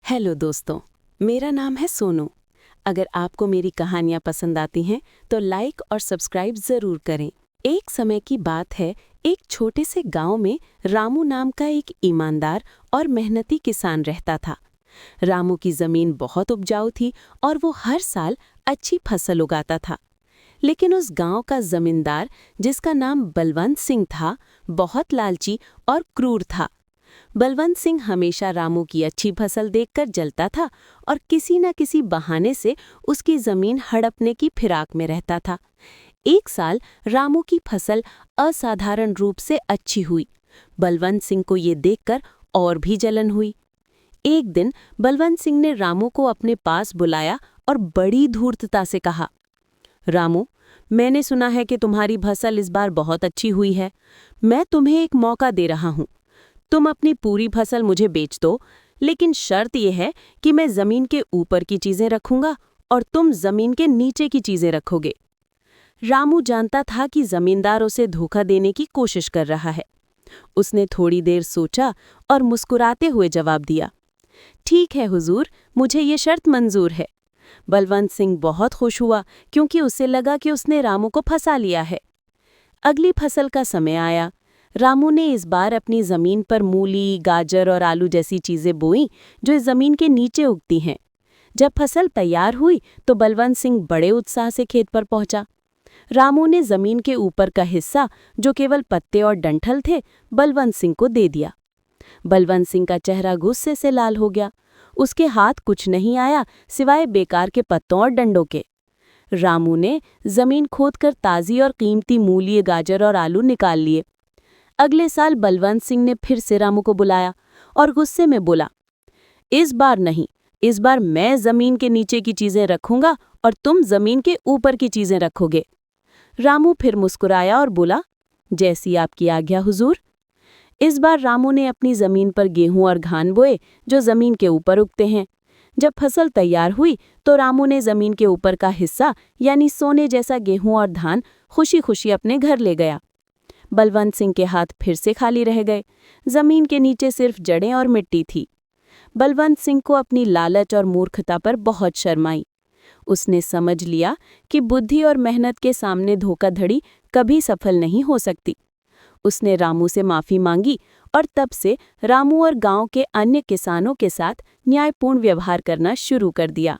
Hello दोस्तों, मेरा नाम है सोनू। अगर आपको मेरी कहानियाँ पसंद आती हैं तो लाइक और सब्सक्राइब ज़रूर करें। एक समय की बात है, एक छोटे से गांव में रामू नाम का एक ईमानदार और मेहनती किसान रहता था। रामू की ज़मीन बहुत उपजाऊ थी और वो हर साल अच्छी फसल उगाता था। लेकिन उस गांव का ज़मींदार, जिसका नाम बलवंत सिंह था, बहुत लालची और क्रूर था। बलवंत सिंह हमेशा रामू की अच्छी फसल देखकर जलता था और किसी न किसी बहाने से उसकी जमीन हड़पने की फिराक में रहता था। एक साल रामू की फसल असाधारण रूप से अच्छी हुई। बलवंत सिंह को ये देखकर और भी जलन हुई। एक दिन बलवंत सिंह ने रामू को अपने पास बुलाया और बड़ी धूर्तता से कहा, रामू, मैंने सुना है कि तुम्हारी फसल इस बार बहुत अच्छी हुई है। मैं तुम्हें एक मौका दे रहा हूँ। तुम अपनी पूरी फसल मुझे बेच दो, लेकिन शर्त यह है कि मैं जमीन के ऊपर की चीजें रखूंगा और तुम जमीन के नीचे की चीजें रखोगे। रामू जानता था कि जमींदार उसे धोखा देने की कोशिश कर रहा है। उसने थोड़ी देर सोचा और मुस्कुराते हुए जवाब दिया, ठीक है हुजूर, मुझे ये शर्त मंजूर है। बलवंत सिंह बहुत खुश हुआ क्योंकि उसे लगा कि उसने रामू को फंसा लिया है। अगली फसल का समय आया। रामू ने इस बार अपनी जमीन पर मूली, गाजर और आलू जैसी चीजें बोईं जो इस जमीन के नीचे उगती हैं। जब फसल तैयार हुई तो बलवंत सिंह बड़े उत्साह से खेत पर पहुंचा। रामू ने जमीन के ऊपर का हिस्सा, जो केवल पत्ते और डंठल थे, बलवंत सिंह को दे दिया। बलवंत सिंह का चेहरा गुस्से से लाल हो गया। उसके हाथ कुछ नहीं आया सिवाय बेकार के पत्तों और डंडों के। रामू ने जमीन खोदकर ताज़ी और कीमती मूली, गाजर और आलू निकाल लिए। अगले साल बलवंत सिंह ने फिर से रामू को बुलाया और गुस्से में बोला, इस बार नहीं, इस बार मैं जमीन के नीचे की चीजें रखूंगा और तुम जमीन के ऊपर की चीजें रखोगे। रामू फिर मुस्कुराया और बोला, जैसी आपकी आज्ञा हुजूर। इस बार रामू ने अपनी जमीन पर गेहूं और धान बोए जो जमीन के ऊपर उगते हैं। जब फसल तैयार हुई तो रामू ने जमीन के ऊपर का हिस्सा, यानी सोने जैसा गेहूं और धान, खुशी खुशी अपने घर ले गया। बलवंत सिंह के हाथ फिर से खाली रह गए। जमीन के नीचे सिर्फ जड़ें और मिट्टी थी। बलवंत सिंह को अपनी लालच और मूर्खता पर बहुत शर्म आई। उसने समझ लिया कि बुद्धि और मेहनत के सामने धोखाधड़ी कभी सफल नहीं हो सकती। उसने रामू से माफी मांगी और तब से रामू और गांव के अन्य किसानों के साथ न्यायपूर्ण व्यवहार करना शुरू कर दिया।